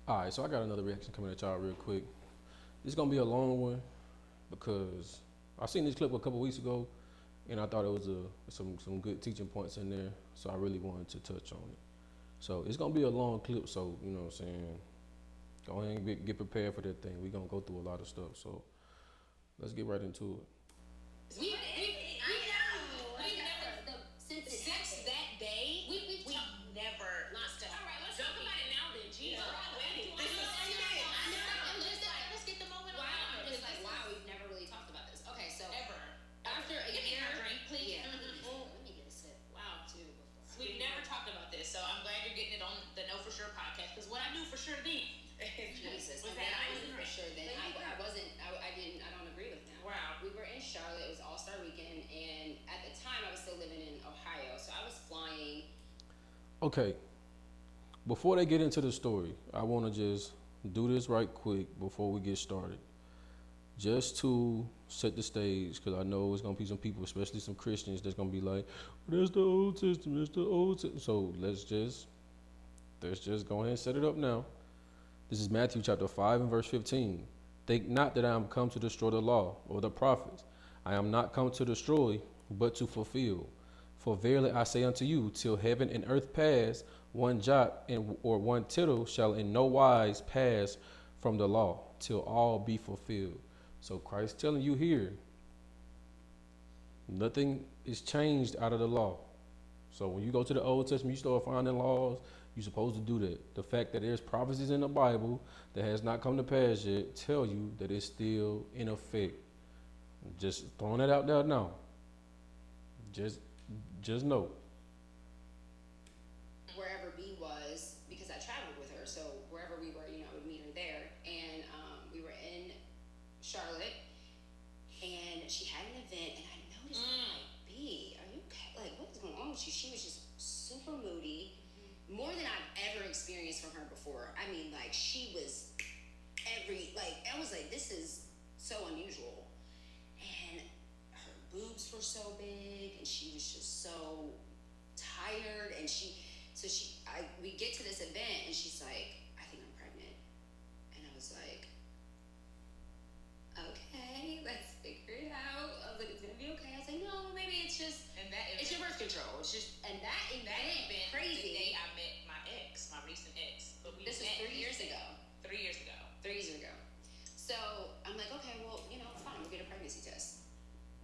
All right, so I got another reaction coming at y'all real quick. This is gonna be a long one because I seen this clip a couple weeks ago, and I thought it was some good teaching points in there. So I really wanted to touch on it. So it's gonna be a long clip. So you know what I'm saying. Go ahead and get prepared for that thing. We're gonna go through a lot of stuff. So let's get right into it. Since that day, we've never lost it. All right, let's talk about it now then. Jesus. Let's get the moment on. Wow. I'm just like, wow, we've never really talked about this. Okay, so ever. After a year, drink, please. Yeah. Let me get a sip. Wow, too. We've never talked about this, so I'm glad you're getting it on the Know For Sure podcast, because what I knew for sure then Jesus, was and that I wasn't for sure then. I don't agree with him. Wow. We were in Charlotte. It was All-Star Weekend, and at the time I was still living in Ohio, so I was flying. Okay. Before they get into the story, I want to just do this right quick before we get started. Just to set the stage, because I know it's going to be some people, especially some Christians, that's going to be like, there's the Old Testament, it's the Old Testament. So let's just go ahead and set it up now. This is Matthew chapter 5 and verse 15. Think not that I am come to destroy the law or the prophets. I am not come to destroy, but to fulfill. For verily I say unto you, till heaven and earth pass, one jot or one tittle shall in no wise pass from the law, till all be fulfilled. So Christ telling you here, nothing is changed out of the law. So when you go to the Old Testament, you start finding laws, you're supposed to do that. The fact that there's prophecies in the Bible that has not come to pass yet tell you that it's still in effect. Just throwing it out there now. Just know. Wherever B was, because I traveled with her, so wherever we were, I would meet her there. And we were in Charlotte, and she had an event, and I noticed, like, B, are you okay? Like, what is going on with you? She was just super moody, more than I've ever experienced from her before. I mean, like, she was I was like, this is so unusual. And her boobs were so big, and she was just so tired, and we get to this event, and she's like, I think I'm pregnant. And I was like, okay, let's figure it out. I was like, it's gonna be okay. I was like, no, maybe it's just, it's your birth control. It's just, and that event, crazy. The day I met my ex, my recent ex. But this was 3 years ago. 3 years ago. 3 years ago. So I'm like, okay, well, fine, we'll get a pregnancy test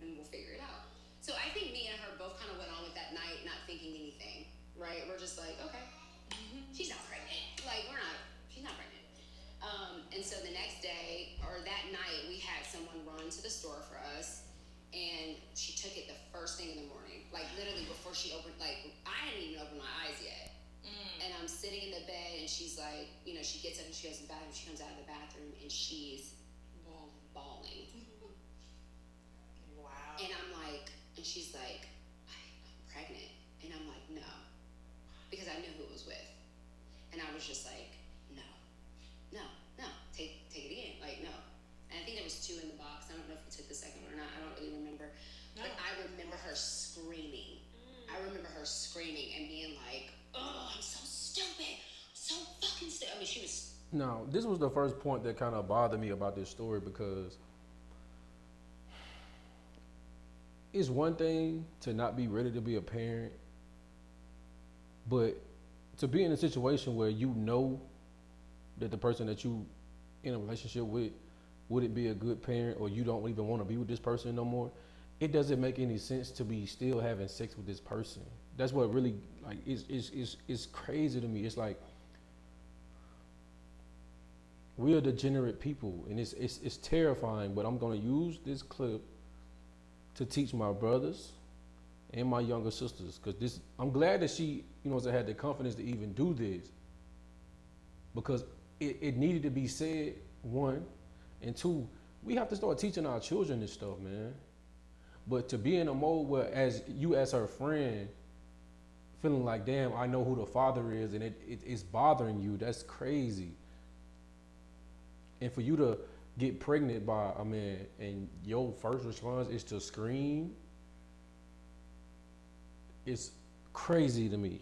and we'll figure it out. So I think me and her both kind of went on with that night, not thinking anything, right? We're just like, okay, she's not pregnant. Like, she's not pregnant. And so the next day, or that night, we had someone run to the store for us, and she took it the first thing in the morning. Like, literally before she opened, like, I hadn't even opened my eyes yet. And I'm sitting in the bed, and she's like, she gets up and she goes to the bathroom. She comes out of the bathroom, and she's bawling. Wow. And I'm like, and she's like, I'm pregnant. And I'm like, no. Because I knew who it was with. And I was just like, no. Take it again. Like, no. And I think there was 2 in the box. I don't know if we took the second one or not. I don't really remember. No. But I remember her screaming. I remember her screaming and being like, oh, I'm so stupid. I'm so fucking stupid. I mean, she was. Now, this was the first point that kind of bothered me about this story, because it's one thing to not be ready to be a parent, but to be in a situation where you know that the person that you in a relationship with wouldn't be a good parent, or you don't even want to be with this person no more, it doesn't make any sense to be still having sex with this person. That's what really, like, is crazy to me. It's like, we are degenerate people, and it's terrifying. But I'm gonna use this clip to teach my brothers and my younger sisters, because I'm glad that she, had the confidence to even do this, because it needed to be said, 1, and 2, we have to start teaching our children this stuff, man. But to be in a mode where, as her friend, feeling like, damn, I know who the father is, and it's bothering you, that's crazy. And for you to get pregnant by a man and your first response is to scream, it's crazy to me.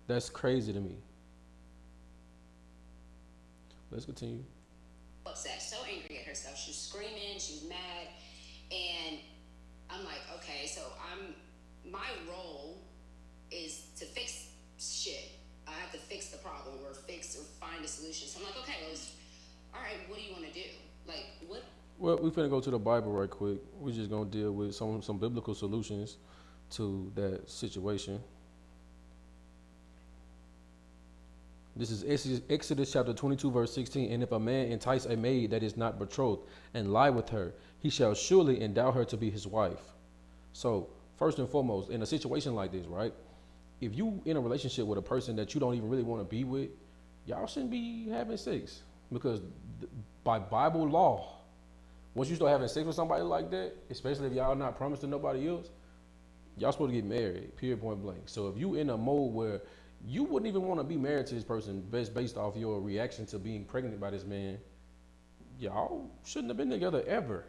That's crazy to me. Let's continue. Upset, so angry at herself. She was screaming, she was mad, and I'm like, okay, so my role is to fix shit. I have to fix the problem or find a solution. So I'm like, okay, well, all right, what do you want to do? Like, what? Well, we finna go to the Bible right quick. We're just gonna deal with some biblical solutions to that situation. This is Exodus chapter 22, verse 16. And if a man entice a maid that is not betrothed and lie with her, he shall surely endow her to be his wife. So, first and foremost, in a situation like this, right? If you in a relationship with a person that you don't even really want to be with, y'all shouldn't be having sex. Because by Bible law, once you start having sex with somebody like that, especially if y'all not promised to nobody else, y'all supposed to get married, period, point blank. So if you in a mode where you wouldn't even want to be married to this person based off your reaction to being pregnant by this man, y'all shouldn't have been together ever.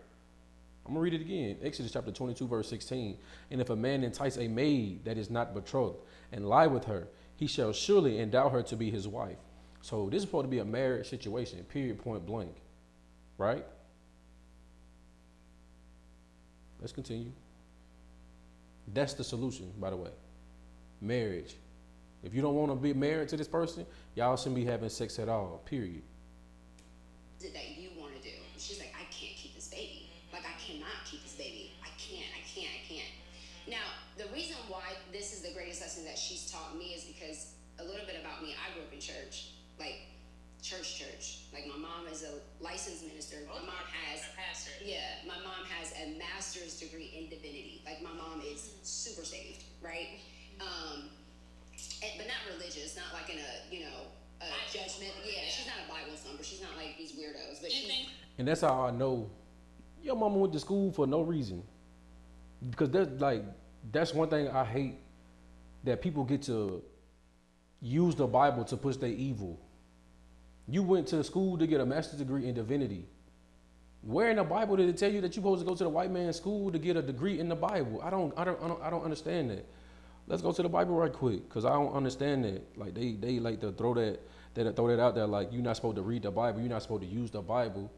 I'm going to read it again. Exodus chapter 22, verse 16. And if a man entice a maid that is not betrothed and lie with her, he shall surely endow her to be his wife. So this is supposed to be a marriage situation, period, point blank. Right? Let's continue. That's the solution, by the way. Marriage. If you don't want to be married to this person, y'all shouldn't be having sex at all, period. That you want to do. She's like, I can't keep this baby. Like, I cannot keep this baby. I can't. Now, the reason why this is the greatest lesson that she's taught me is because a little bit about me, I grew up in church, like church. Like, my mom is a licensed minister. My mom has a pastor. Yeah, my mom has a master's degree in divinity. Like, my mom is super saved, right? But not religious, not like in a judgment. Yeah, she's not a Bible thumper. She's not like these weirdos. But and that's how I know your mama went to school for no reason. Because that's one thing I hate, that people get to use the Bible to push their evil. You went to school to get a master's degree in divinity. Where in the Bible did it tell you that you're supposed to go to the white man's school to get a degree in the Bible? I don't understand that. Let's go to the Bible right quick, because I don't understand that. Like they like to throw that out there, like you're not supposed to read the Bible, you're not supposed to use the Bible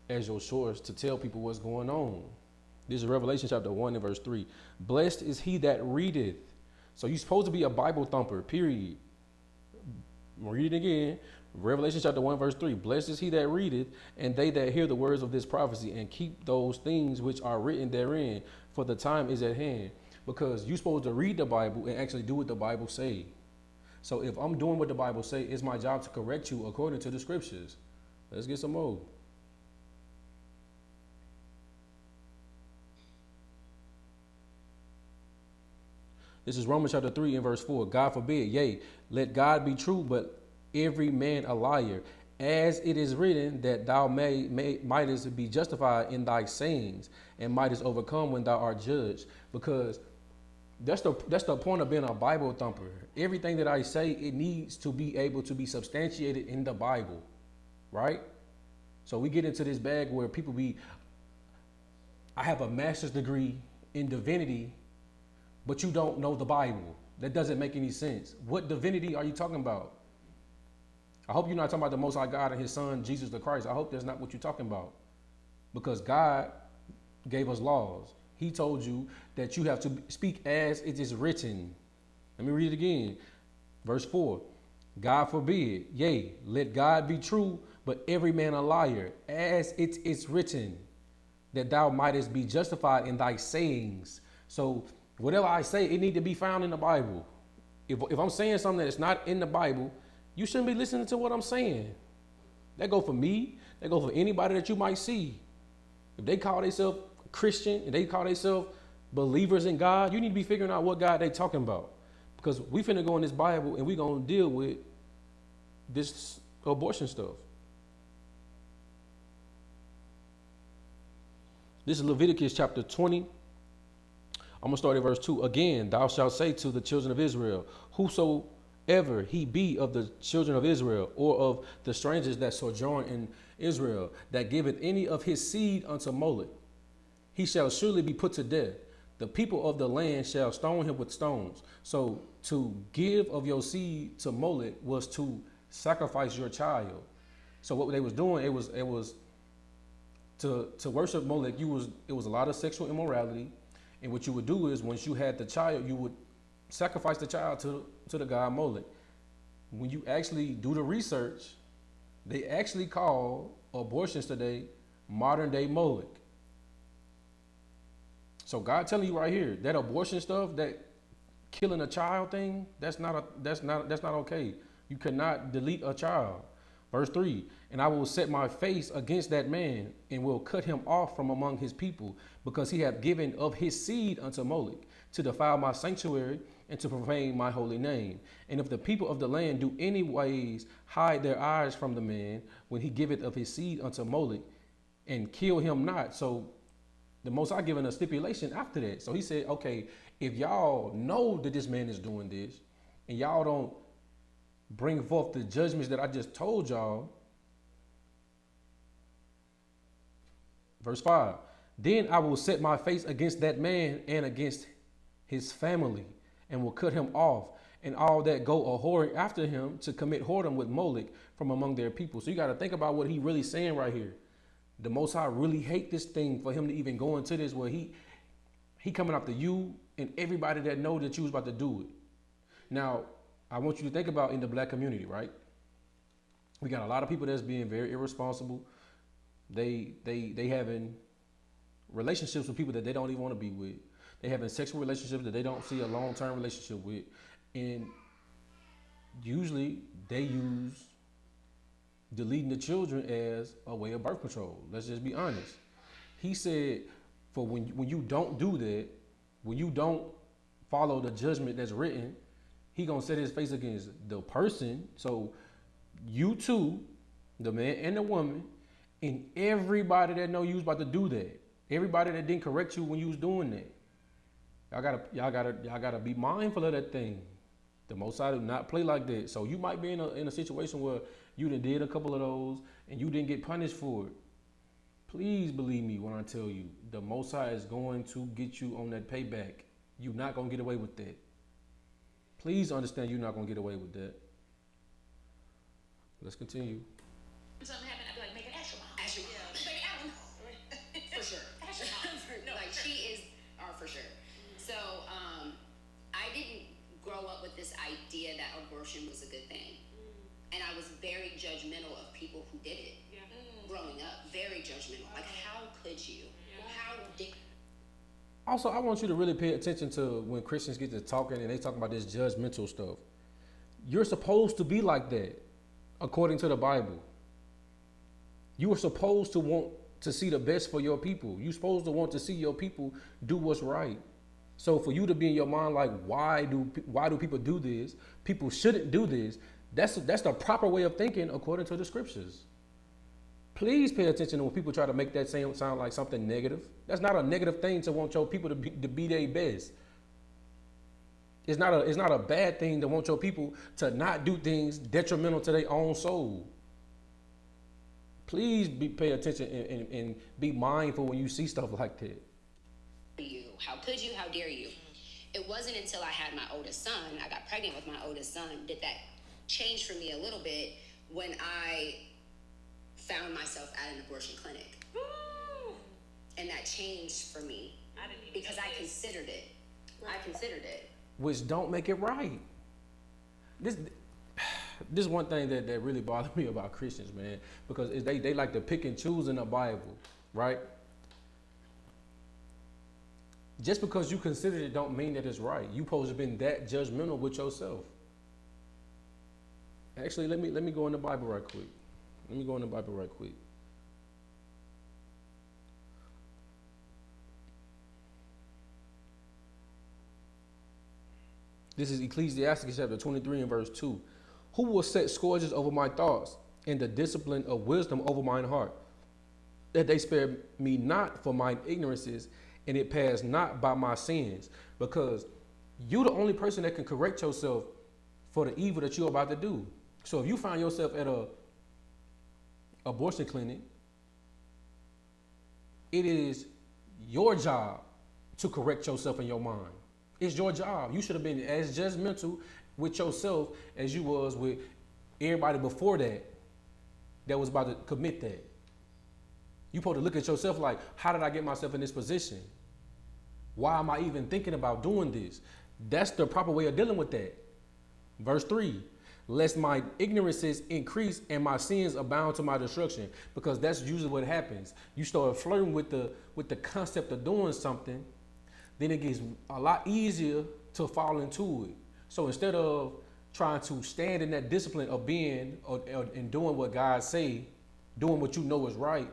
as your source to tell people what's going on. This is Revelation chapter 1 and verse 3. Blessed is he that readeth. So you're supposed to be a Bible thumper, period. Read it again. Revelation chapter 1 verse 3. Blessed is he that readeth, and they that hear the words of this prophecy, and keep those things which are written therein, for the time is at hand. Because you're supposed to read the Bible and actually do what the Bible say. So if I'm doing what the Bible say, it's my job to correct you according to the scriptures. Let's get some more. This is Romans chapter 3 and verse 4. God forbid, yea, let God be true, but every man a liar. As it is written, that thou mightest be justified in thy sayings, and mightest overcome when thou art judged. Because that's the point of being a Bible thumper. Everything that I say, it needs to be able to be substantiated in the Bible, right? So we get into this bag where people I have a master's degree in divinity, but you don't know the Bible. That doesn't make any sense. What divinity are you talking about? I hope you're not talking about the Most High God and his son, Jesus the Christ. I hope that's not what you're talking about. Because God gave us laws. He told you that you have to speak as it is written. Let me read it again. Verse 4. God forbid, yea, let God be true, but every man a liar, as it is written, that thou mightest be justified in thy sayings. So whatever I say, it need to be found in the Bible. If I'm saying something that's not in the Bible, you shouldn't be listening to what I'm saying. That go for me. That go for anybody that you might see. If they call themselves Christian and they call themselves believers in God, you need to be figuring out what God they talking about. Because we finna go in this Bible and we gonna deal with this abortion stuff. This is Leviticus chapter 20. I'm going to start at verse 2. Again, thou shalt say to the children of Israel, whosoever he be of the children of Israel, or of the strangers that sojourn in Israel, that giveth any of his seed unto Molech, he shall surely be put to death. The people of the land shall stone him with stones. So to give of your seed to Molech was to sacrifice your child. So what they was doing, it was to worship Molech. It was a lot of sexual immorality, and what you would do is once you had the child, you would sacrifice the child to the god Molech. When you actually do the research, they actually call abortions today modern day Molech. So God telling you right here that abortion stuff, that killing a child thing, that's not okay. You cannot delete a child. Verse 3, and I will set my face against that man and will cut him off from among his people, because he hath given of his seed unto Molech to defile my sanctuary and to profane my holy name. And if the people of the land do any ways hide their eyes from the man when he giveth of his seed unto Molech, and kill him not. So the Most High given a stipulation after that. So he said, okay, if y'all know that this man is doing this and y'all don't bring forth the judgments that I just told y'all. Verse 5, then I will set my face against that man and against his family, and will cut him off, and all that go a whoring after him to commit whoredom with Molech from among their people. So you got to think about what he really saying right here. The Most High really hate this thing for him to even go into this, where he coming after you and everybody that know that you was about to do it. Now, I want you to think about in the black community, right? We got a lot of people that's being very irresponsible. They having relationships with people that they don't even want to be with. They having sexual relationships that they don't see a long-term relationship with. And usually they use deleting the children as a way of birth control. Let's just be honest. He said, for when you don't do that, when you don't follow the judgment that's written, he gonna set his face against the person. So you two, the man and the woman, and everybody that know you was about to do that. Everybody that didn't correct you when you was doing that. Y'all gotta be mindful of that thing. The Most High do not play like that. So you might be in a situation where you done did a couple of those and you didn't get punished for it. Please believe me when I tell you, the Most High is going to get you on that payback. You're not gonna get away with that. Please understand you're not gonna get away with that. Let's continue. Something happened, I'd be like, make an Asher mom. Asher mom. Yeah. Baby, I don't know. For sure. Asher mom. No, like she is, for sure. So I didn't grow up with this idea that abortion was a good thing. And I was very judgmental of people who did it. Yeah. Growing up, very judgmental. Like, how could you? Yeah. How did? Also, I want you to really pay attention to when Christians get to talking and they talk about this judgmental stuff. You're supposed to be like that, according to the Bible. You are supposed to want to see the best for your people. You're supposed to want to see your people do what's right. So for you to be in your mind like, why do people do this? People shouldn't do this. That's the proper way of thinking according to the scriptures. Please pay attention to when people try to make that sound like something negative. That's not a negative thing to want your people to be their best. It's not a bad thing to want your people to not do things detrimental to their own soul. Please pay attention and be mindful when you see stuff like that. You? How could you? How dare you? It wasn't until I had my oldest son, I got pregnant with my oldest son, did that change for me a little bit when I found myself at an abortion clinic. Woo! And that changed for me I didn't even because know I this. considered it. I considered it. Which don't make it right. This is one thing that really bothers me about Christians, man, because they like to pick and choose in the Bible, right? Just because you considered it don't mean that it's right. You supposed to have been that judgmental with yourself. Actually, let me go in the Bible right quick. This is Ecclesiastes chapter 23 and verse 2. Who will set scourges over my thoughts and the discipline of wisdom over mine heart, that they spare me not for mine ignorances, and it pass not by my sins? Because you the only person that can correct yourself for the evil that you're about to do. So if you find yourself at a abortion clinic, it is your job to correct yourself in your mind. It's your job. You should have been as judgmental with yourself as you was with everybody before that that was about to commit that. You supposed to look at yourself like, how did I get myself in this position? Why am I even thinking about doing this? That's the proper way of dealing with that. Verse 3, lest my ignorances increase and my sins abound to my destruction. Because that's usually what happens. You start flirting with the concept of doing something, then it gets a lot easier to fall into it. So instead of trying to stand in that discipline of being and doing what God say, doing what you know is right,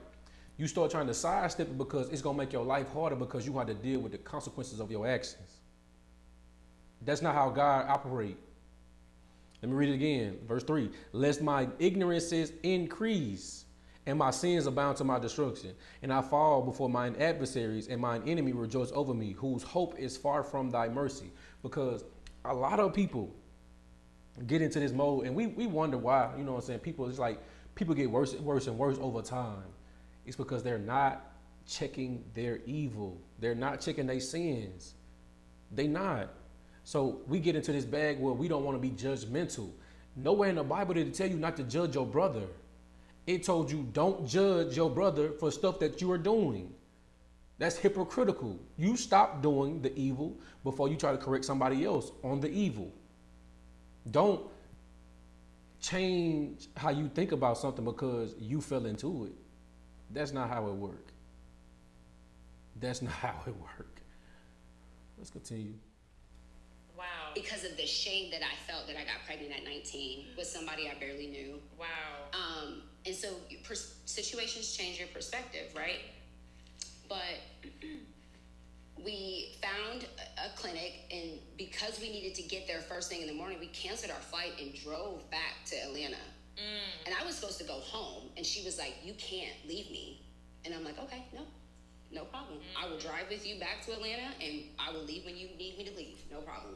you start trying to sidestep it because it's gonna make your life harder because you have to deal with the consequences of your actions. That's not how God operates. Let me read it again. Verse 3, lest my ignorances increase and my sins abound to my destruction, and I fall before mine adversaries, and mine enemy rejoice over me, whose hope is far from thy mercy. Because a lot of people get into this mode, and we wonder why, you know what I'm saying? People, it's like people get worse and worse and worse over time. It's because they're not checking their evil. They're not checking their sins. They not. So we get into this bag where we don't want to be judgmental. Nowhere in the Bible did it tell you not to judge your brother. It told you don't judge your brother for stuff that you are doing. That's hypocritical. You stop doing the evil before you try to correct somebody else on the evil. Don't change how you think about something because you fell into it. That's not how it works. That's not how it works. Let's continue. Wow. Because of the shame that I felt that I got pregnant at 19 with somebody I barely knew. Wow. And so situations change your perspective, right? But we found a clinic, and because we needed to get there first thing in the morning, we canceled our flight and drove back to Atlanta. And I was supposed to go home, and she was like, you can't leave me. And I'm like, okay, no problem. I will drive with you back to Atlanta, and I will leave when you need me to leave. No problem.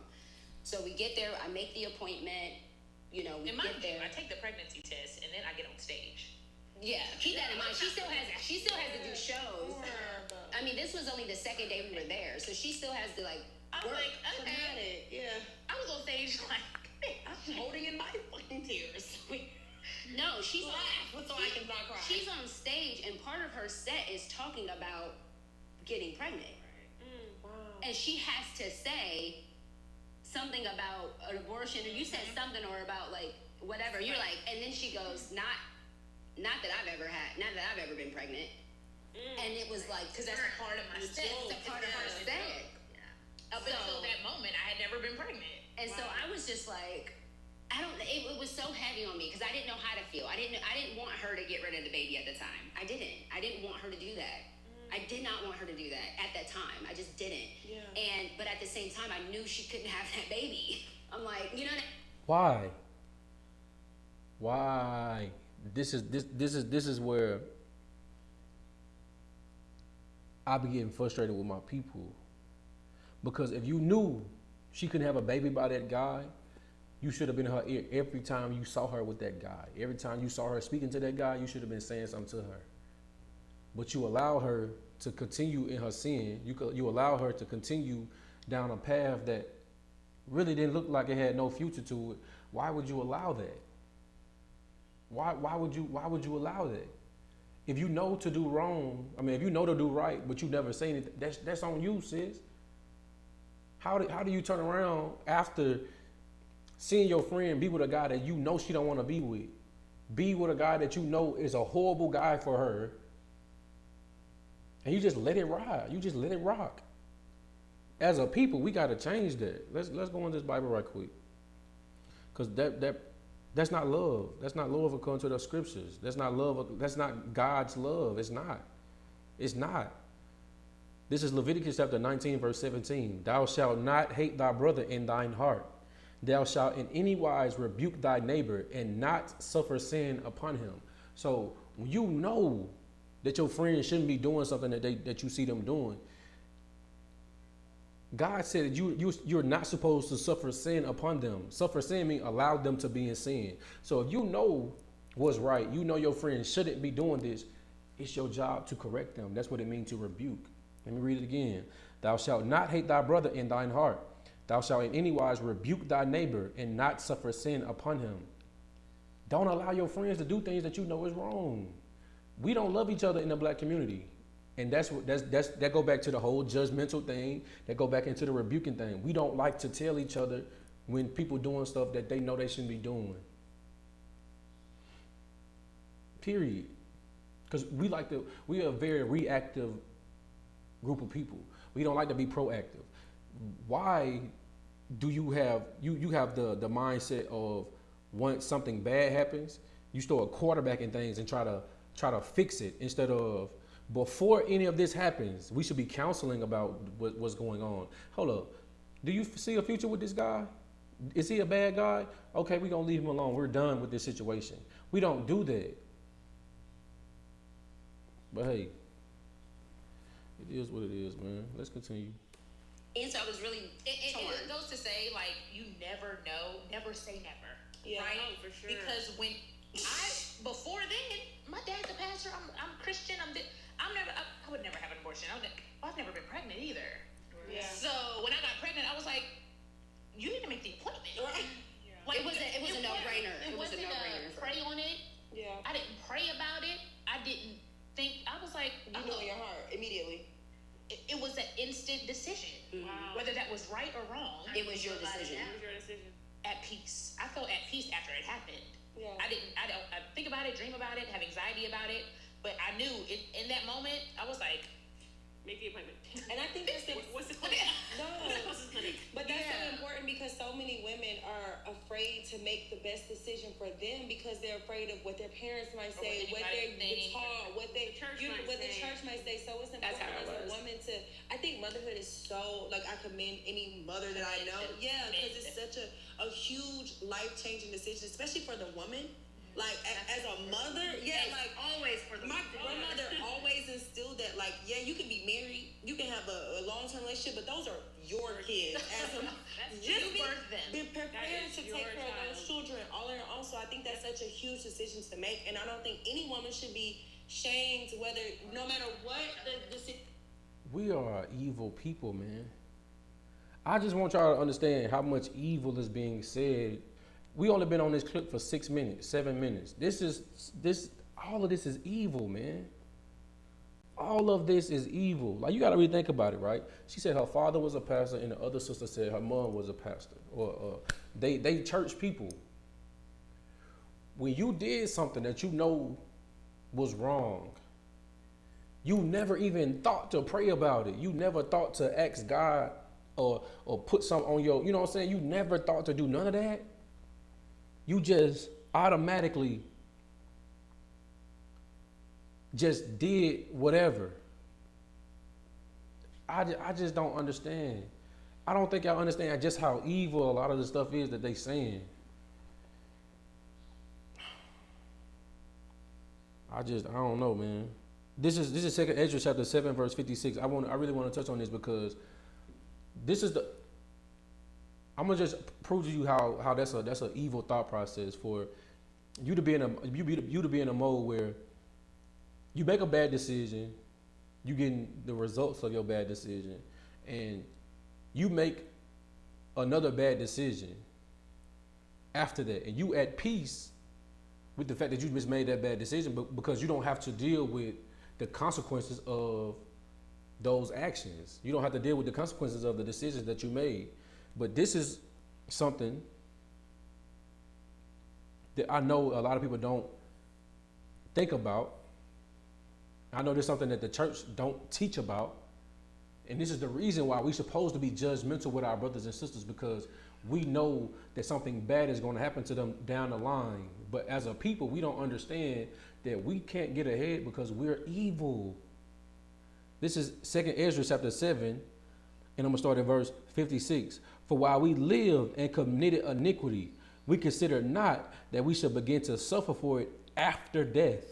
So we get there, I make the appointment, we get there. I take the pregnancy test, and then I get on stage. Yeah, keep that in mind. She still has to do shows. I mean, this was only the second day we were there, so she still has to I was work. like, okay. Yeah. I was on stage like, I'm holding in my fucking tears. No, she's Laugh so I can not cry. She's on stage, and part of her set is talking about getting pregnant. Wow. And she has to say something about an abortion, or you said something, or about like whatever. You're like, and then she goes, not that I've ever been pregnant. And it was like, because that's a part of my set. It's a part of her set. Yeah. Up until that moment, I had never been pregnant. And so I was just like, it was so heavy on me because I didn't know how to feel. I didn't want her to get rid of the baby at the time. I didn't want her to do that. I did not want her to do that at that time. I just didn't. Yeah. But at the same time, I knew she couldn't have that baby. I'm like, Why? This is where I be getting frustrated with my people. Because if you knew she couldn't have a baby by that guy, you should have been in her ear every time you saw her with that guy. Every time you saw her speaking to that guy, you should have been saying something to her. But you allow her to continue in her sin. You allow her to continue down a path that really didn't look like it had no future to it. Why would you allow that? Why would you allow that? If you know to do wrong, if you know to do right, but you never say anything, that's on you, sis. How do you turn around after seeing your friend be with a guy that you know she don't want to be with? Be with a guy that you know is a horrible guy for her, and you just let it ride. You just let it rock. As a people, we got to change that. Let's go in this Bible right quick, because that's not love. That's not love according to the scriptures. That's not love. That's not God's love. It's not. It's not. This is Leviticus chapter 19, verse 17. Thou shalt not hate thy brother in thine heart. Thou shalt in any wise rebuke thy neighbor and not suffer sin upon him. So when you know that your friend shouldn't be doing something that you see them doing, God said that you're not supposed to suffer sin upon them. Suffer sin means allow them to be in sin. So if you know what's right, you know your friend shouldn't be doing this, it's your job to correct them. That's what it means to rebuke. Let me read it again. Thou shalt not hate thy brother in thine heart. Thou shalt in any wise rebuke thy neighbor and not suffer sin upon him. Don't allow your friends to do things that you know is wrong. We don't love each other in the black community. And that go back to the whole judgmental thing. That go back into the rebuking thing. We don't like to tell each other when people doing stuff that they know they shouldn't be doing. Period. Because we are a very reactive group of people. We don't like to be proactive. Why do you have the mindset of once something bad happens, you start quarterbacking things and try to fix it instead of before any of this happens, we should be counseling about what's going on. Hold up. Do you see a future with this guy? Is he a bad guy? Okay, we're going to leave him alone. We're done with this situation. We don't do that. But hey, it is what it is, man. Let's continue. And so I was really torn. It goes to say, like, you never know, never say never. Yeah, right? no, for sure. Because when before then, my dad's a pastor, I'm Christian, I would never have an abortion. I've never been pregnant either. Yeah. So when I got pregnant, I was like, you need to make the appointment. Right. Yeah. Like, it was a no-brainer. It wasn't a pray on it. Yeah. I didn't pray about it. I didn't think, I was like, You know in your heart immediately. It was an instant decision. Wow. Whether that was right or wrong. It was your decision. It was your decision. At peace. I felt at peace after it happened. Yeah. I think about it, dream about it, have anxiety about it, but I knew in that moment, I was like, make the appointment. And I think that's What's the clinic? no, What's the clinic? but that's so important because so many women are afraid to make the best decision for them because they're afraid of what their parents might say, what they're taught, what the church might say. So it's important as a woman to. I think motherhood is so like I commend any mother that I know. Yeah, because it's such a huge life-changing decision, especially for the woman. Like as a mother, like always for the my grandmother always instilled that, like, yeah, you can be married, you can have a long-term relationship, but those are your kids. As a just birth them. Be prepared to take care of those children all on your own. So I think that's such a huge decision to make, and I don't think any woman should be shamed whether, no matter what the We are evil people, man. I just want y'all to understand how much evil is being said. We only been on this clip for 6 minutes, 7 minutes. All of this is evil, man. All of this is evil. Like, you got to really think about it, right? She said her father was a pastor, and the other sister said her mom was a pastor, or they church people. When you did something that you know was wrong, you never even thought to pray about it. You never thought to ask God or put something on your, you know what I'm saying? You never thought to do none of that. You just automatically just did whatever. I just don't understand. I don't think y'all understand just how evil a lot of the stuff is that they saying. I don't know, man. This is 2nd Ezra chapter 7 verse 56. I really want to touch on this because this is I'm gonna just prove to you how that's an evil thought process for you to be in a mode where you make a bad decision, you getting the results of your bad decision, and you make another bad decision after that, and you at peace with the fact that you just made that bad decision, but because you don't have to deal with the consequences of those actions. You don't have to deal with the consequences of the decisions that you made. But this is something that I know a lot of people don't think about. I know there's something that the church don't teach about. And this is the reason why we're supposed to be judgmental with our brothers and sisters, because we know that something bad is going to happen to them down the line. But as a people, we don't understand that we can't get ahead because we're evil. This is 2nd Ezra chapter 7, and I'm going to start at verse 56. For while we lived and committed iniquity, we consider not that we should begin to suffer for it after death.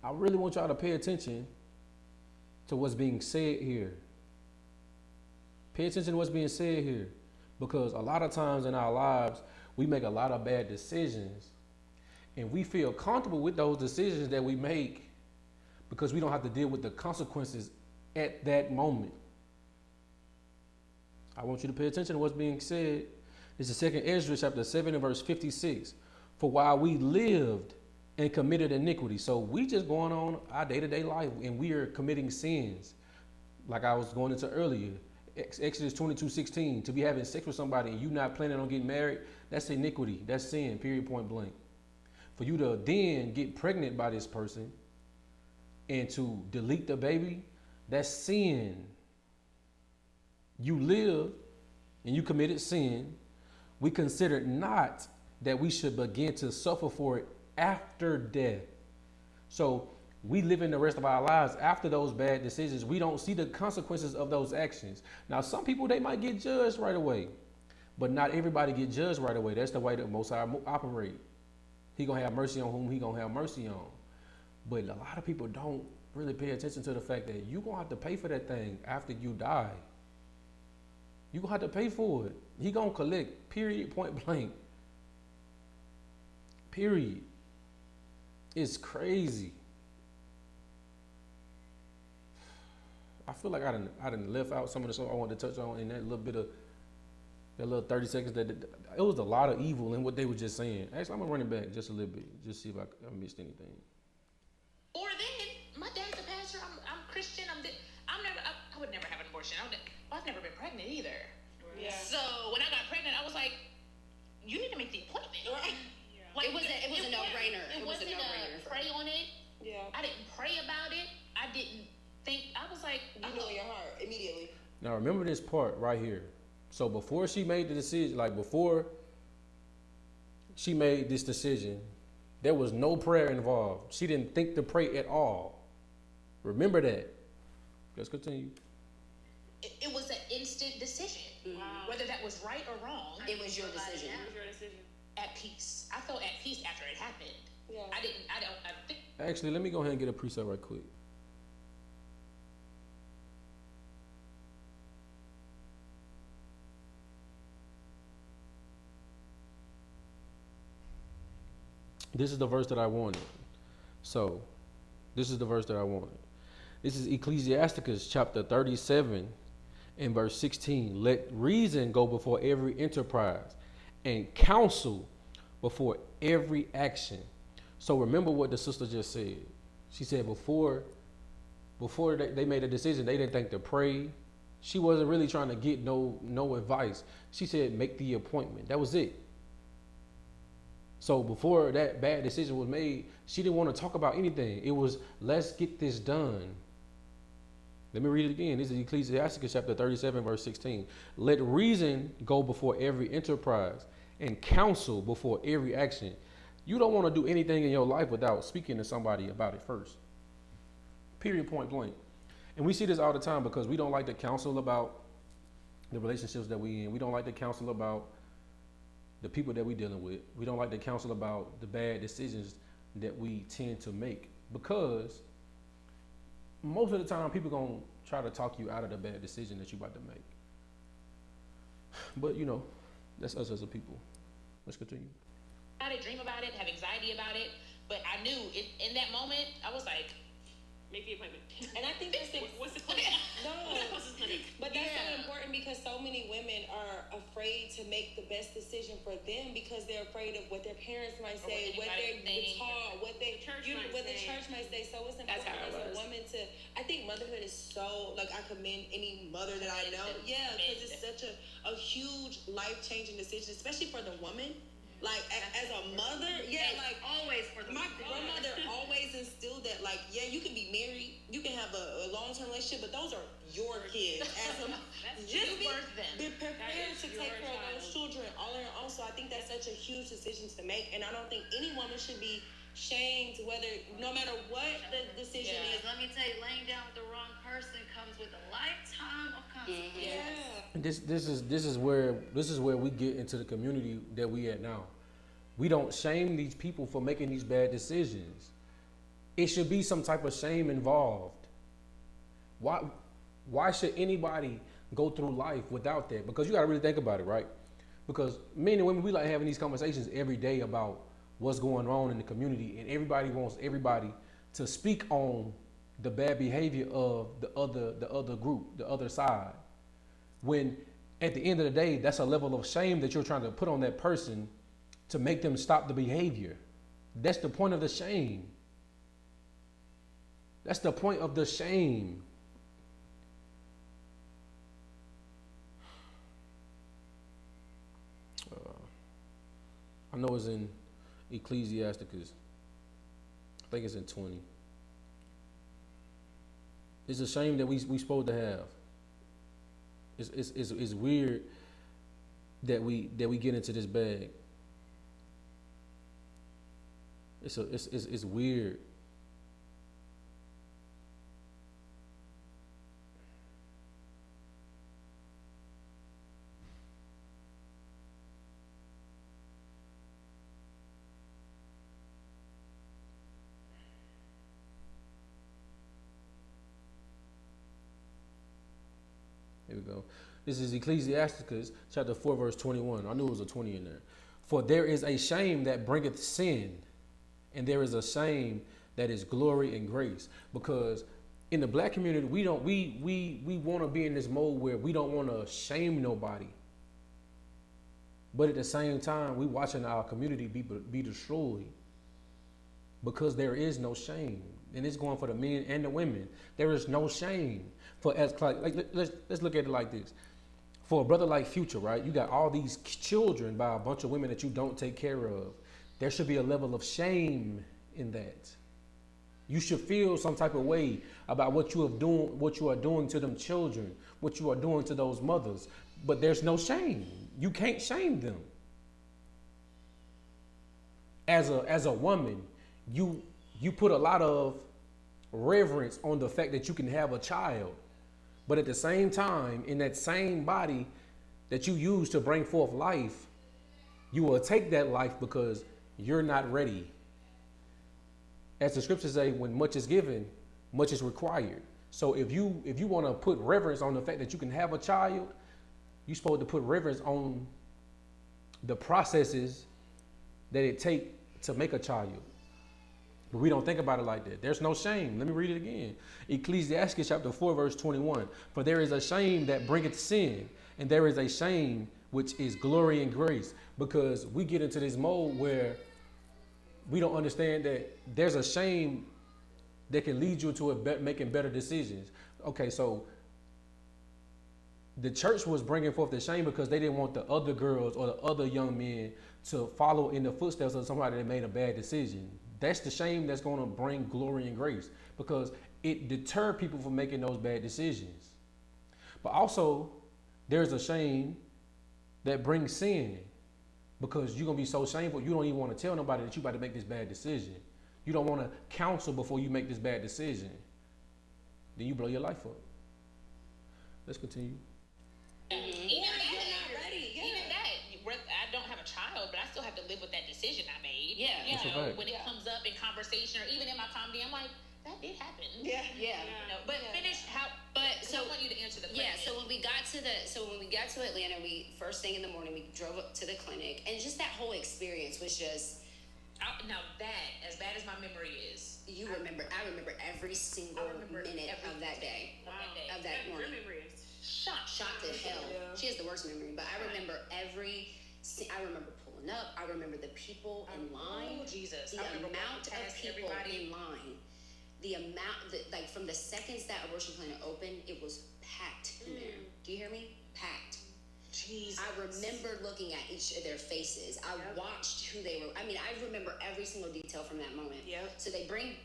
I really want y'all to pay attention to what's being said here. Pay attention to what's being said here. Because a lot of times in our lives, we make a lot of bad decisions. And we feel comfortable with those decisions that we make because we don't have to deal with the consequences at that moment. I want you to pay attention to what's being said. This is 2nd Ezra chapter 7 and verse 56. for while we lived and committed iniquity. So we just going on our day-to-day life and we are committing sins. Like I was going into earlier, Exodus 22:16, to be having sex with somebody and you not planning on getting married, that's iniquity. That's sin, period, point blank. For you to then get pregnant by this person and to delete the baby, that's sin. You lived and you committed sin. We considered not that we should begin to suffer for it after death. So we live in the rest of our lives after those bad decisions. We don't see the consequences of those actions. Now, some people, they might get judged right away, but not everybody get judged right away. That's the way that Most High operate. He gonna have mercy on whom he gonna have mercy on. But a lot of people don't really pay attention to the fact that you gonna have to pay for that thing after you die. You gonna have to pay for it. He gonna collect, period, point blank. Period. It's crazy. I feel like I done left out some of the stuff I wanted to touch on in that little bit of, that little 30 seconds. That it was a lot of evil in what they were just saying. Actually, I'm gonna run it back just a little bit, just see if I missed anything. Or then, my dad's a pastor. I'm Christian. I would never have an abortion. I've never been pregnant either. Yeah. So when I got pregnant, I was like, you need to make the appointment. Right. Yeah. Like, It was a no-brainer. It wasn't a pray on it. Yeah. I didn't pray about it. I didn't think. I was like, You know in your heart immediately. Now remember this part right here. So before she made the decision, like before she made this decision, there was no prayer involved. She didn't think to pray at all. Remember that. Let's continue. it was an instant decision. Wow. Whether that was right or wrong, It was your decision. It was your decision. at peace. I felt at peace after it happened. Yeah. I think. Actually, let me go ahead and get a preset right quick. This is the verse that I wanted. So, this is the verse that I wanted. This is Ecclesiasticus chapter 37 and verse 16. Let reason go before every enterprise and counsel before every action. So remember what the sister just said. She said before they made a decision, they didn't think to pray. She wasn't really trying to get no advice. She said make the appointment. That was it. So before that bad decision was made, she didn't want to talk about anything. It was, let's get this done. Let me read it again. This is Ecclesiasticus chapter 37, verse 16. Let reason go before every enterprise and counsel before every action. You don't want to do anything in your life without speaking to somebody about it first. Period, point blank. And we see this all the time because we don't like to counsel about the relationships that we in. We don't like to counsel about the people that we're dealing with. We don't like to counsel about the bad decisions that we tend to make because most of the time people gonna try to talk you out of the bad decision that you're about to make. But that's us as a people. Let's continue. Dream about it, have anxiety about it, but I knew in that moment, I was like, Make the appointment. And I think that's What's the clinic? no. What's the clinic? But that's so Yeah. important because so many women are afraid to make the best decision for them because they're afraid of what their parents might Or say, what what they're anybody taught, what they The church might what the say. church might say. So it's That's important how it as a was. woman to. I think motherhood is so like I commend any mother that I know. Yeah, because it's such a huge life changing decision, especially for the woman. Like as a mother, like Always for the my grandmother always instilled that, like, yeah, you can be married, you can have a long-term relationship, but those are your kids. As a you birthed them. be prepared That is to your take care of those child. children all on your own. So I think that's such a huge decision to make, and I don't think any woman should be shamed whether, no matter what the decision Yeah. is. Let me tell you, laying down with the wrong person comes with a lifetime of consequences. Yeah. This is where we get into the community that we at now. We don't shame these people for making these bad decisions. It should be some type of shame involved. Why should anybody go through life without that? Because you got to really think about it, right? Because men and women, we like having these conversations every day about what's going on in the community, and everybody wants everybody to speak on the bad behavior of the other group, the other side. When at the end of the day, that's a level of shame that you're trying to put on that person to make them stop the behavior. That's the point of the shame. That's the point of the shame. I know it's in Ecclesiasticus. I think it's in 20. It's a shame that we supposed to have. It's weird that we get into this bag. It's weird. Here we go. This is Ecclesiasticus chapter 4, verse 21. I knew it was a 20 in there. For there is a shame that bringeth sin, and there is a shame that is glory and grace. Because in the black community, we want to be in this mode where we don't want to shame nobody. But at the same time, we watching our community be destroyed because there is no shame. And it's going for the men and the women. There is no shame. For let's look at it like this. For a brother like Future, right? You got all these children by a bunch of women that you don't take care of. There should be a level of shame in that. You should feel some type of way about what you are doing to them children, what you are doing to those mothers. But there's no shame. You can't shame them. As a woman, you put a lot of reverence on the fact that you can have a child. But at the same time, in that same body that you use to bring forth life, you will take that life because you're not ready. As the scriptures say, when much is given, much is required. So if you want to put reverence on the fact that you can have a child, you're supposed to put reverence on the processes that it takes to make a child. But we don't think about it like that. There's no shame. Let me read it again. Ecclesiastes chapter 4, verse 21. For there is a shame that bringeth sin, and there is a shame which is glory and grace. Because we get into this mode where we don't understand that there's a shame that can lead you to making better decisions. Okay, so the church was bringing forth the shame because they didn't want the other girls or the other young men to follow in the footsteps of somebody that made a bad decision. That's the shame that's going to bring glory and grace because it deter people from making those bad decisions. But also, there's a shame that brings sin because you're going to be so shameful, you don't even want to tell nobody that you're about to make this bad decision. You don't want to counsel before you make this bad decision. Then you blow your life up. Let's continue. Even that, I don't have a child, but I still have to live with that decision I made. Yeah. You That's a know, fact. when it comes up in conversation or even in my comedy, I'm like, that did happen. Yeah. You know, but finish how. But So I want you to answer the question. yeah, so when we got to Atlanta, we first thing in the morning we drove up to the clinic, and just that whole experience was just Now that, as bad as my memory is, I remember every single minute of that day, Wow. of that Your morning. memory is shot To hell. Yeah. She has the worst memory, but I remember I remember pulling up. I remember the people in line. Oh, Jesus. The I remember amount walking of past people everybody. in line. The amount that, like, from the seconds that abortion clinic opened, it was packed in there. Do you hear me? Packed. Jesus. I remember looking at each of their faces. I watched who they were. I mean, I remember every single detail from that moment. Yep. So they bring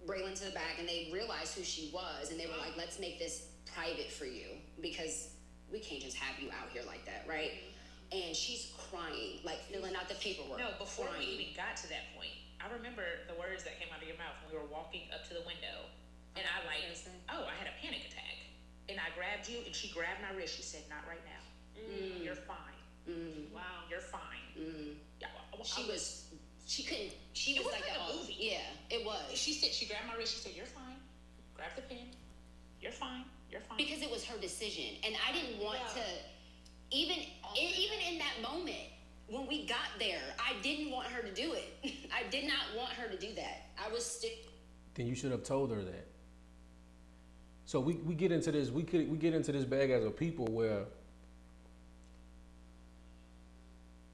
Braylon to the back, and they realized who she was, and they were like, "Let's make this private for you because we can't just have you out here like that, right?" And she's crying, like filling out the paperwork. No, before we crying. even got to that point, I remember the words that came out of your mouth when we were walking up to the window, and I I had a panic attack, and I grabbed you, and she grabbed my wrist. She said, "Not right now. You're fine. wow. You're fine." Yeah, She couldn't. She It was was like like that a whole movie. Yeah, it was. She grabbed my wrist. She said, "You're fine. Grab the pen. You're fine. You're fine." Because it was her decision, and I didn't want to. Even in that moment when we got there, I didn't want her to do it. I did not want her to do that. I was Then you should have told her that. So we get into this. We get into this bag as a people where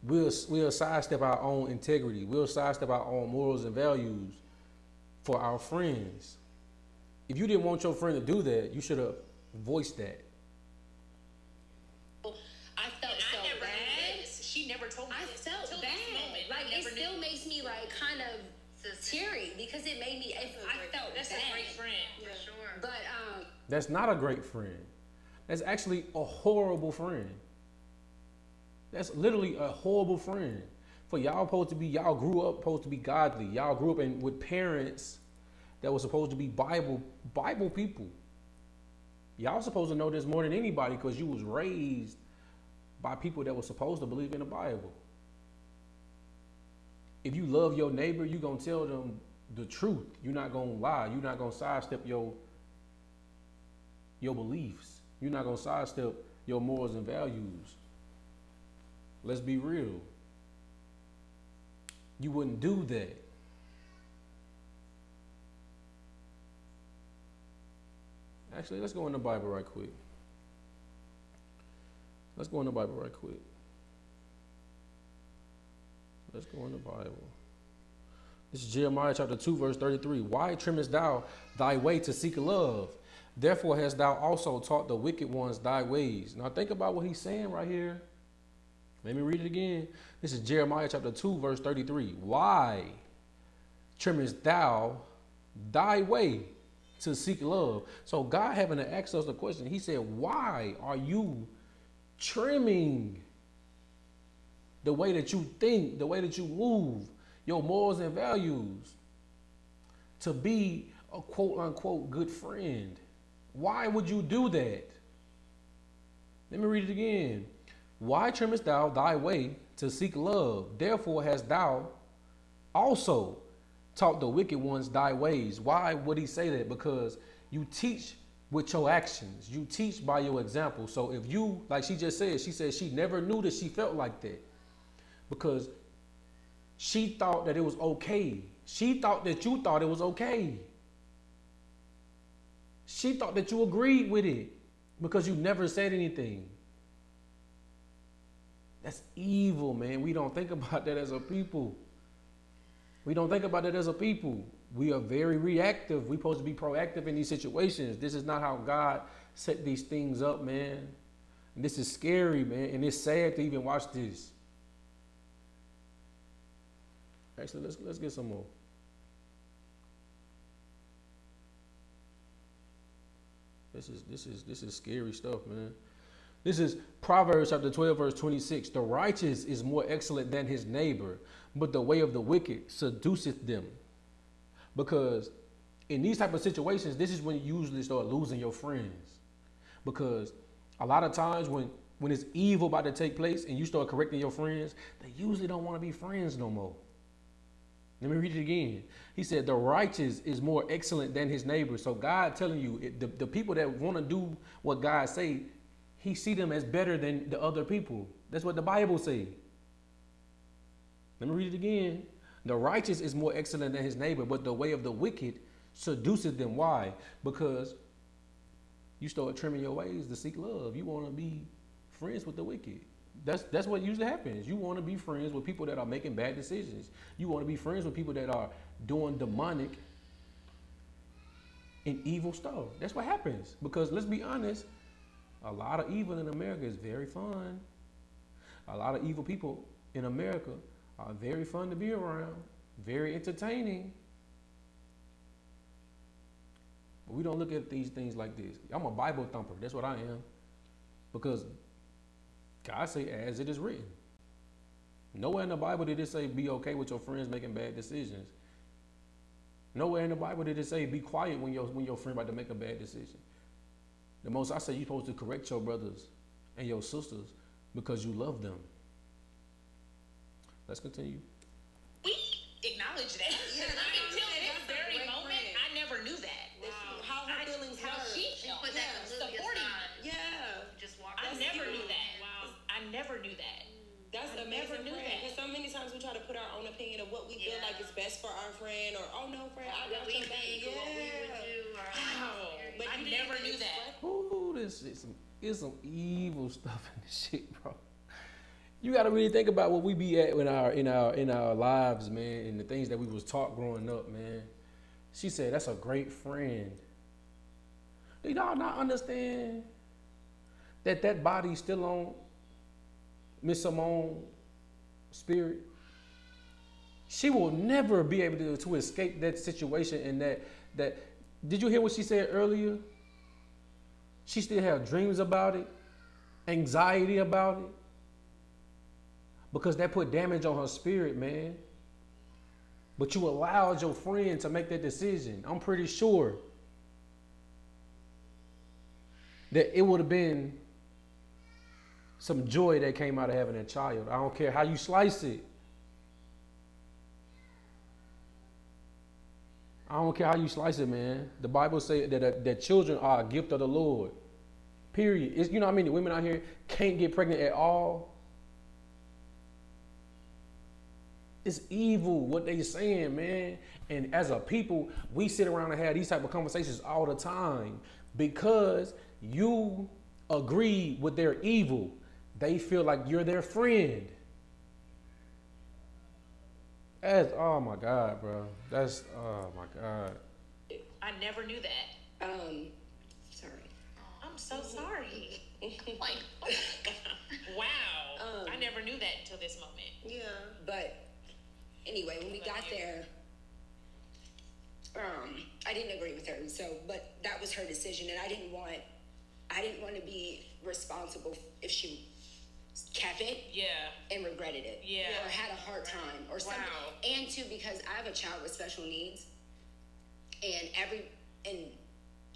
we'll sidestep our own integrity. We'll sidestep our own morals and values for our friends. If you didn't want your friend to do that, you should have voiced that. I felt And so I never bad. knew this. She never told me I this. felt Until bad. this moment, Like, I it never still knew. makes me, like, kind of teary because it made me, I felt That's bad. a great friend. For sure. But, That's not a great friend. That's actually a horrible friend. That's literally a horrible friend. For y'all grew up supposed to be godly. Y'all grew up with parents that were supposed to be Bible people. Y'all supposed to know this more than anybody because you was raised by people that were supposed to believe in the Bible. If you love your neighbor, you gonna tell them the truth. You're not gonna lie. You're not gonna sidestep your beliefs. You're not gonna sidestep your morals and values. Let's be real. You wouldn't do that. Actually, let's go in the Bible right quick. Let's go in the Bible right quick. Let's go in the Bible. This is Jeremiah chapter 2, verse 33. Why trimmest thou thy way to seek love? Therefore hast thou also taught the wicked ones thy ways. Now think about what he's saying right here. Let me read it again. This is Jeremiah chapter 2, verse 33. Why trimmest thou thy way to seek love? So God having to ask us the question. He said, why are you trimming the way that you think, the way that you move, your morals and values to be a quote unquote good friend? Why would you do that? Let me read it again. Why trimmest thou thy way to seek love? Therefore hast thou also taught the wicked ones thy ways. Why would he say that? Because you teach with your actions. You teach by your example. So if you, like she just said, she said she never knew that she felt like that because she thought that it was okay. She thought that you thought it was okay. She thought that you agreed with it because you never said anything. That's evil, man. We don't think about that as a people. We don't think about that as a people. We are very reactive. We're supposed to be proactive in these situations. This is not how God set these things up, man. And this is scary, man. And it's sad to even watch this. Actually, let's get some more. This is scary stuff, man. This is Proverbs chapter 12, verse 26. The righteous is more excellent than his neighbor, but the way of the wicked seduceth them. Because in these type of situations, this is when you usually start losing your friends. Because a lot of times when it's evil about to take place and you start correcting your friends, they usually don't want to be friends no more. Let me read it again. He said, the righteous is more excellent than his neighbor. So God telling you, the people that want to do what God say, he see them as better than the other people. That's what the Bible say. Let me read it again. The righteous is more excellent than his neighbor, but the way of the wicked seduces them. Why? Because you start trimming your ways to seek love. You want to be friends with the wicked. That's what usually happens. You want to be friends with people that are making bad decisions. You want to be friends with people that are doing demonic and evil stuff. That's what happens. Because let's be honest, a lot of evil in America is very fun. A lot of evil people in America are very fun to be around, very entertaining. But we don't look at these things like this. I'm a Bible thumper. That's what I am. Because God say, as it is written. Nowhere in the Bible did it say be okay with your friends making bad decisions. Nowhere in the Bible did it say be quiet when your friend about to make a bad decision. The most I say, you're supposed to correct your brothers and your sisters because you love them. Let's continue. We acknowledge that. Yeah, Until this that's a very great moment, friend. I never knew that. Wow. How her feelings How were. she She felt. put that completely Supporting. aside. Yeah. Just walk I away. never knew that. Wow. I never knew that. That's I amazing. never knew that. Because so many times we try to put our own opinion of what we feel Yeah. like is best for our friend, or oh no, friend, I What got we your back. think, or what we would do, or Wow. But I you didn't never even knew that. Ooh, this is some evil stuff in this shit, bro. You got to really think about what we be at in our lives, man, and the things that we was taught growing up, man. She said that's a great friend. Do y'all not understand that body's still on Miss Simone's spirit? She will never be able to escape that situation and that. Did you hear what she said earlier? She still have dreams about it, anxiety about it, because that put damage on her spirit, man. But you allowed your friend to make that decision. I'm pretty sure that it would have been some joy that came out of having that child. I don't care how you slice it. I don't care how you slice it, man. The Bible says that children are a gift of the Lord. Period. You know how many women out here can't get pregnant at all? It's evil what they saying, man. And as a people, we sit around and have these type of conversations all the time because you agree with their evil. They feel like you're their friend. Oh my God, bro. Oh my God. I never knew that. Sorry. I'm so sorry. Like, wow. I never knew that until this moment. Yeah. But anyway, when we got there, I didn't agree with her. But that was her decision, and I didn't want to be responsible if she kept it, and regretted it, or had a hard time, or something. And too, because I have a child with special needs, and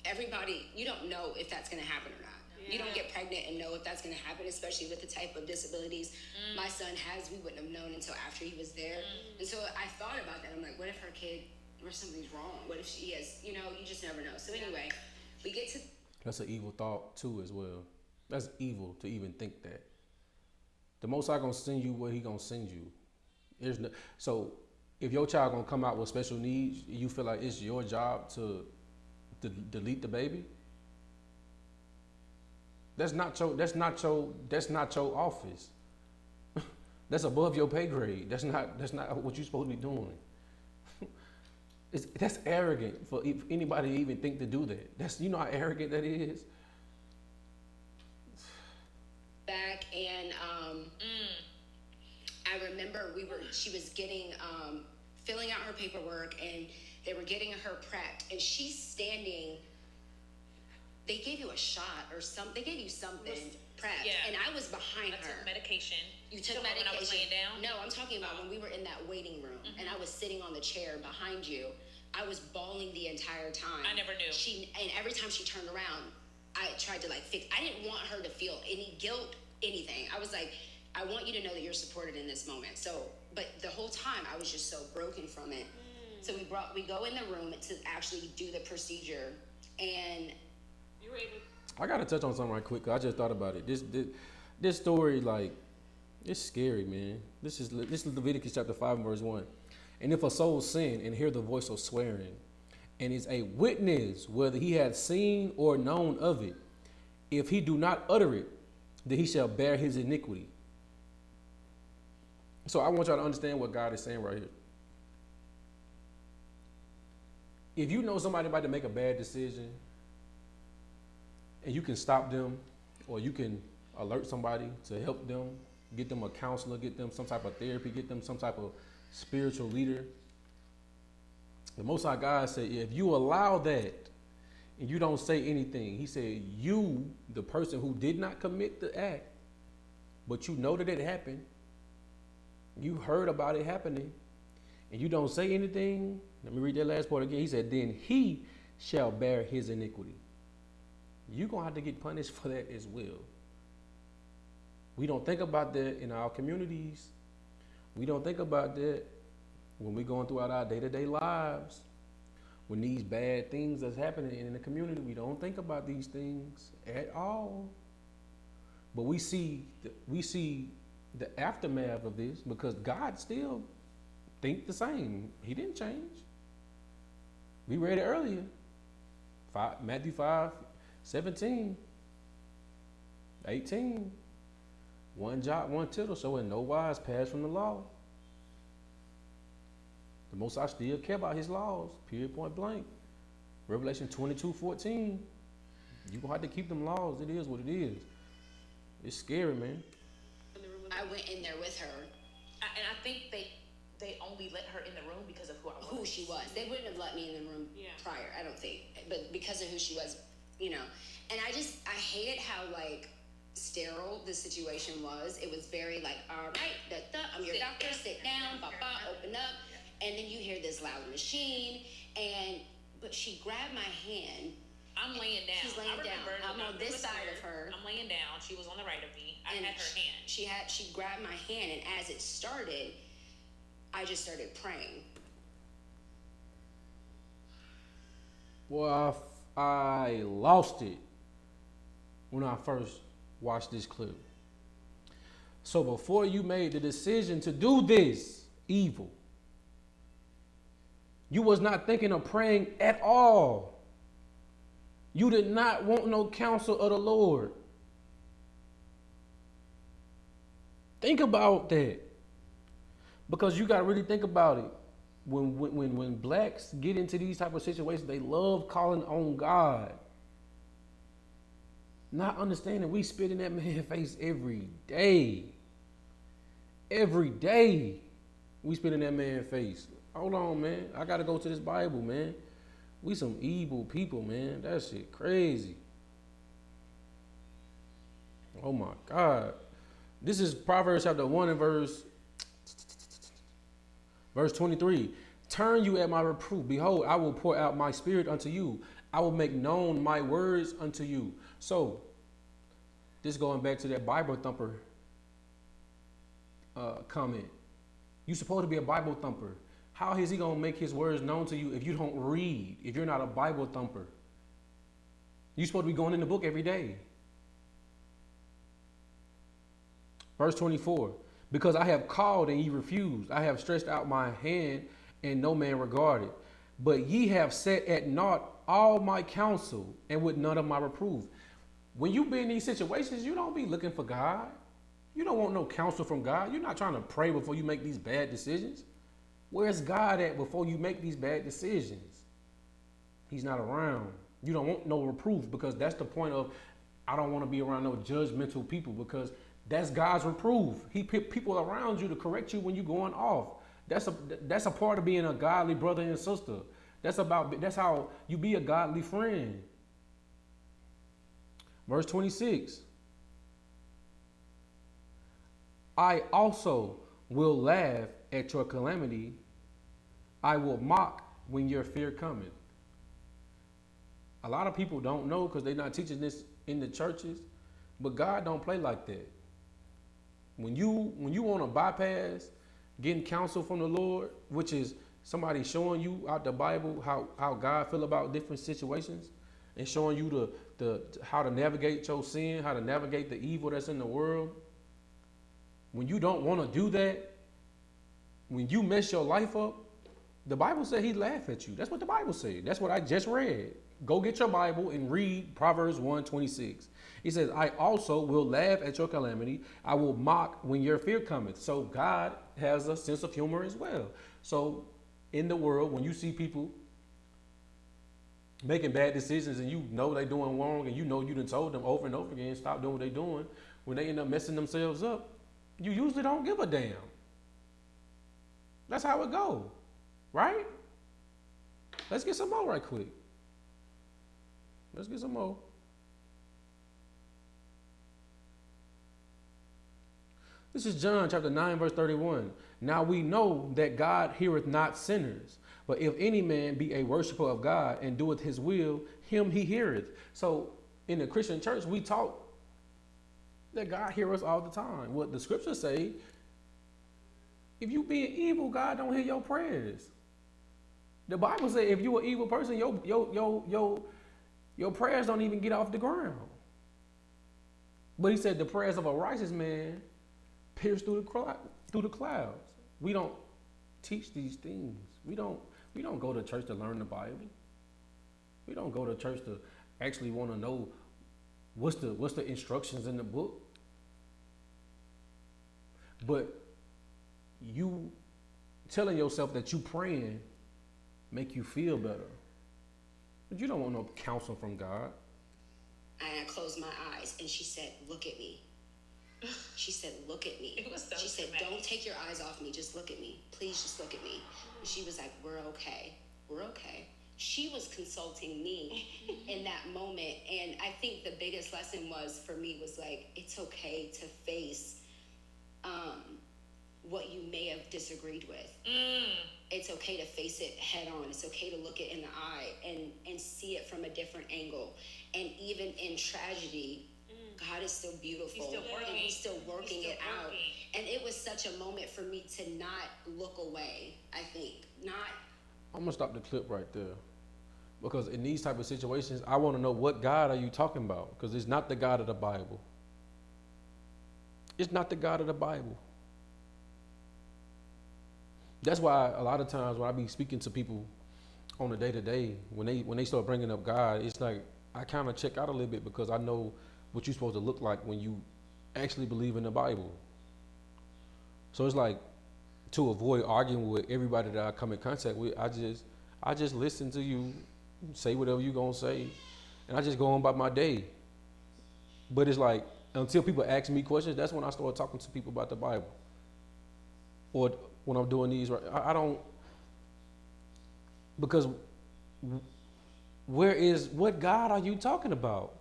everybody, you don't know if that's going to happen or not. Yeah. You don't get pregnant and know if that's going to happen, especially with the type of disabilities my son has. We wouldn't have known until after he was there. And so I thought about that. I'm like, what if her kid, or something's wrong? What if she has, you just never know. So anyway, we get to... That's an evil thought too as well. That's evil to even think that. The Most High gonna send you where he gonna send you. So if your child gonna come out with special needs, you feel like it's your job to delete the baby? That's not your office. That's above your pay grade. That's not what you're supposed to be doing. That's arrogant for anybody to even think to do that. You know how arrogant that is? Back and I remember she was getting filling out her paperwork, and they were getting her prepped, and she's standing. They gave you a shot or something. They gave you something prepped, and I was behind her. I took medication. You took medication when I was laying down? No, I'm talking about when we were in that waiting room, and I was sitting on the chair behind you. I was bawling the entire time. I never knew. And every time she turned around, I tried to fix. I didn't want her to feel any guilt, anything. I was like, I want you to know that you're supported in this moment. So, but the whole time I was just so broken from it. So we go in the room to actually do the procedure, and you were able. I gotta touch on something right quick. 'Cause I just thought about it. This story, it's scary, man. This is Leviticus chapter 5 and verse 1. And if a soul sin and hear the voice of swearing, and is a witness whether he had seen or known of it, if he do not utter it, then he shall bear his iniquity. So I want y'all to understand what God is saying right here. If you know somebody about to make a bad decision, and you can stop them, or you can alert somebody to help them, get them a counselor, get them some type of therapy, get them some type of spiritual leader. The Most High God said, if you allow that and you don't say anything, he said, you, the person who did not commit the act, but you know that it happened, you heard about it happening, and you don't say anything. Let me read that last part again. He said, then he shall bear his iniquity. You're going to have to get punished for that as well. We don't think about that in our communities. We don't think about that when we're going throughout our day-to-day lives. When these bad things that's happening in the community, we don't think about these things at all. But we see the aftermath of this because God still think the same. He didn't change. We read it earlier. Matthew 5, 17, 18. one jot, one tittle, so in no wise pass from the law. The Most High still care about his laws, period, point blank. Revelation 22:14. You gonna have to keep them laws. It is what it is. It's scary, man. I went in there with her. And I think they only let her in the room because of who I was. Who she was. They wouldn't have let me in the room prior, I don't think. But because of who she was, you know. And I hated how, like, sterile the situation was. It was very, like, all right, I'm your doctor, sit down, open up. And then you hear this loud machine. But she grabbed my hand. I'm laying down. She's laying down. I'm on this side of her. I'm laying down. She was on the right of me. I had her hand. She grabbed my hand, and as it started, I just started praying. Well, I lost it when I first watched this clip. So before you made the decision to do this evil, you was not thinking of praying at all. You did not want no counsel of the Lord. Think about that. Because you got to really think about it. When blacks get into these type of situations, they love calling on God. Not understanding we spit in that man's face every day. Every day we spit in that man's face. Hold on, man. I got to go to this Bible, man. We some evil people, man. That shit crazy. Oh my God. This is Proverbs chapter 1 and verse 23. Turn you at my reproof. Behold, I will pour out my spirit unto you. I will make known my words unto you. So, this going back to that Bible thumper comment. You're supposed to be a Bible thumper. How is he going to make his words known to you if you don't read, if you're not a Bible thumper? You're supposed to be going in the book every day. Verse 24, because I have called and ye refused. I have stretched out my hand and no man regarded. But ye have set at naught all my counsel and with none of my reproof. When you be in these situations, you don't be looking for God. You don't want no counsel from God. You're not trying to pray before you make these bad decisions. Where's God at before you make these bad decisions? He's not around. You don't want no reproof, because that's the point of, I don't want to be around no judgmental people, because that's God's reproof. He put people around you to correct you when you're going off. That's a part of being a godly brother and sister. That's how you be a godly friend. Verse 26. I also will laugh at your calamity. I will mock when your fear cometh. A lot of people don't know because they're not teaching this in the churches, but God don't play like that. When you want to bypass getting counsel from the Lord, which is somebody showing you out the Bible how God feel about different situations and showing you the how to navigate your sin, how to navigate the evil that's in the world. When you don't want to do that, when you mess your life up, the Bible said he laugh at you. That's what the Bible said. That's what I just read. Go get your Bible and read Proverbs 1:26. He says, I also will laugh at your calamity. I will mock when your fear cometh. So God has a sense of humor as well. So in the world, when you see people making bad decisions and you know they're doing wrong and you know you done told them over and over again, stop doing what they're doing, when they end up messing themselves up, you usually don't give a damn. That's how it go, right? Let's get some more right quick. Let's get some more. This is John chapter 9, verse 31. Now we know that God heareth not sinners, but if any man be a worshiper of God and doeth his will, him he heareth. So in the Christian church, we taught that God hears us all the time. What the scriptures say, if you being evil, God don't hear your prayers. The Bible says if you an evil person, your prayers don't even get off the ground. But he said the prayers of a righteous man pierce through the clouds. We don't teach these things. We don't go to church to learn the Bible. We don't go to church to actually want to know what's the instructions in the book. But you telling yourself that you praying make you feel better. But you don't want no counsel from God. And I closed my eyes, and she said, "Look at me." She said, "Look at me." It was so she said, dramatic. "Don't take your eyes off me. Just look at me. Please just look at me." And she was like, "We're okay. We're okay." She was consulting me in that moment. And I think the biggest lesson was for me was like, it's okay to face what you may have disagreed with. It's okay to face it head on. It's okay to look it in the eye and see it from a different angle. And even in tragedy, God is still beautiful. He's still working. And he's still working He's it still out. working. And it was such a moment for me to not look away, I think. I'm gonna stop the clip right there, because in these type of situations, I want to know, what God are you talking about? Because it's not the God of the Bible. It's not the God of the Bible. That's why a lot of times when I be speaking to people on a day-to-day, when they start bringing up God, it's like I kind of check out a little bit, because I know what you're supposed to look like when you actually believe in the Bible. So it's like, to avoid arguing with everybody that I come in contact with, I just listen to you say whatever you gonna say, and I just go on by my day. But it's like, until people ask me questions, that's when I start talking to people about the Bible. Or when I'm doing these, I don't, because what God are you talking about?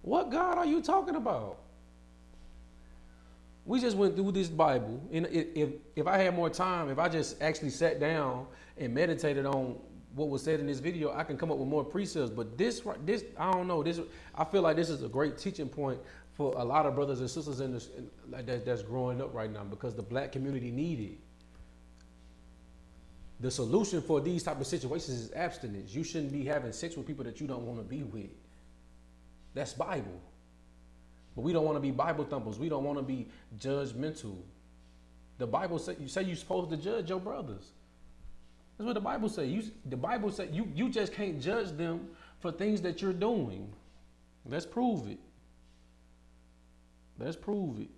What God are you talking about? We just went through this Bible, and if I had more time, if I just actually sat down and meditated on what was said in this video, I can come up with more precepts. But this, I don't know. I feel like this is a great teaching point for a lot of brothers and sisters that's growing up right now, because the black community need it. The solution for these type of situations is abstinence. You shouldn't be having sex with people that you don't want to be with. That's Bible. But we don't want to be Bible thumpers. We don't want to be judgmental. The Bible say you're supposed to judge your brothers. That's what the Bible says. The Bible says you just can't judge them for things that you're doing. Let's prove it. Let's prove it.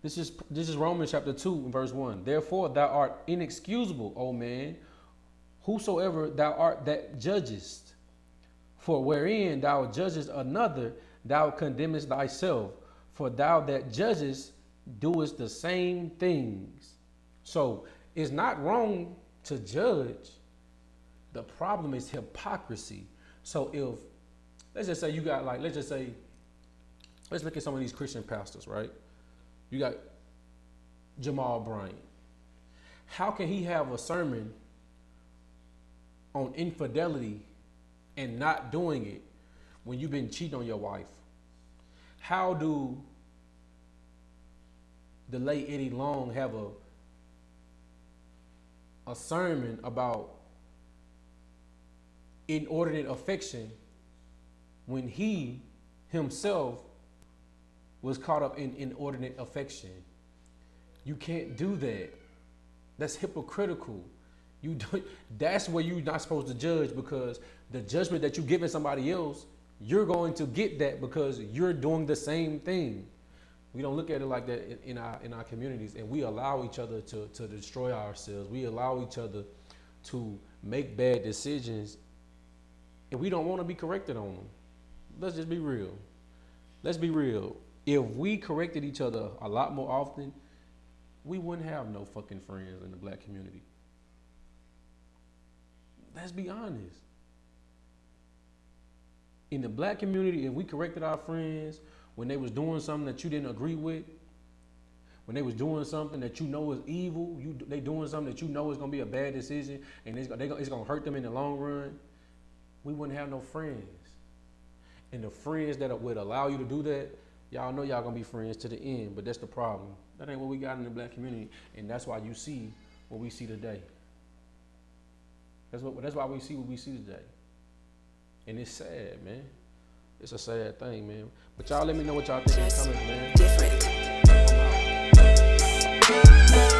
This is Romans chapter 2, verse 1. Therefore thou art inexcusable, O man, whosoever thou art that judgest. For wherein thou judgest another, thou condemnest thyself. For thou that judgest doest the same things. So it's not wrong to judge. The problem is hypocrisy. So if, let's just say you got let's look at some of these Christian pastors, right? You got Jamal Bryant. How can he have a sermon on infidelity and not doing it when you've been cheating on your wife? How do the late Eddie Long have a sermon about inordinate affection when he himself was caught up in inordinate affection? You can't do that. That's hypocritical. That's where you're not supposed to judge, because the judgment that you're giving somebody else, you're going to get that because you're doing the same thing. We don't look at it like that in our communities, and we allow each other to destroy ourselves. We allow each other to make bad decisions, and we don't want to be corrected on them. Let's just be real. Let's be real. If we corrected each other a lot more often, we wouldn't have no fucking friends in the black community. Let's be honest. In the black community, if we corrected our friends when they was doing something that you didn't agree with, when they was doing something that you know is evil, they doing something that you know is going to be a bad decision, and it's going to hurt them in the long run, we wouldn't have no friends. And the friends that would allow you to do that, y'all know y'all going to be friends to the end, but that's the problem. That ain't what we got in the black community, and that's why you see what we see today. That's why we see what we see today. And it's sad, man. It's a sad thing, man. But y'all let me know what y'all think in the comments, man. Different.